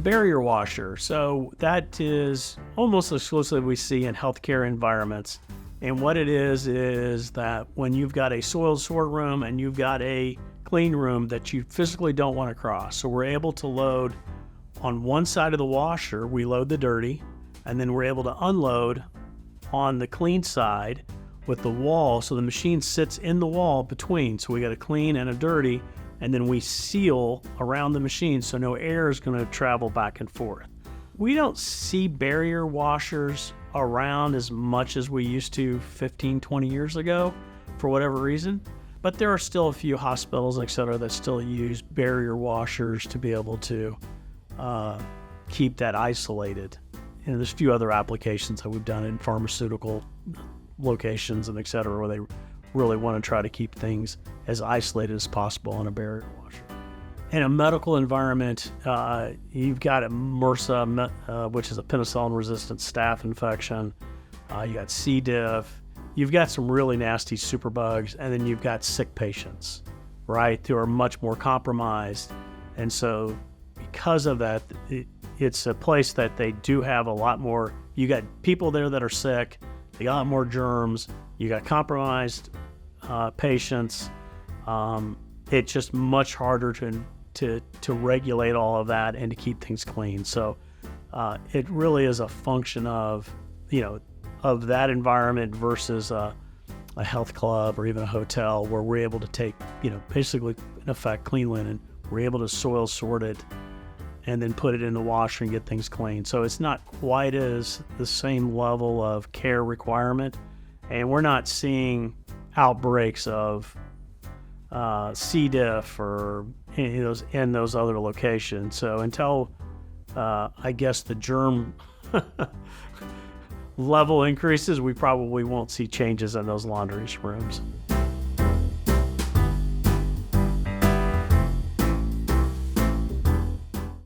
barrier washer. So that is almost exclusively we see in healthcare environments. And what it is that when you've got a soiled sort room and you've got a clean room that you physically don't want to cross. So we're able to load on one side of the washer, we load the dirty, and then we're able to unload on the clean side with the wall. So the machine sits in the wall between. So we got a clean and a dirty, and then we seal around the machine so no air is going to travel back and forth. We don't see barrier washers around as much as we used to 15, 20 years ago for whatever reason. But there are still a few hospitals, et cetera, that still use barrier washers to be able to keep that isolated. And there's a few other applications that we've done in pharmaceutical locations and et cetera, where they really want to try to keep things as isolated as possible on a barrier washer. In a medical environment, you've got a MRSA, which is a penicillin-resistant staph infection. You got C. diff. You've got some really nasty superbugs, and then you've got sick patients, right, who are much more compromised. And so because of that, it's a place that they do have a lot more. You got people there that are sick. They got more germs. You got compromised patients. It's just much harder to regulate all of that and to keep things clean. So it really is a function of, of that environment versus a health club or even a hotel where we're able to take, basically in effect clean linen. We're able to soil sort it and then put it in the washer and get things clean. So it's not quite as the same level of care requirement, and we're not seeing outbreaks of C. diff or in those other locations. So until I guess the germ level increases, we probably won't see changes in those laundry rooms.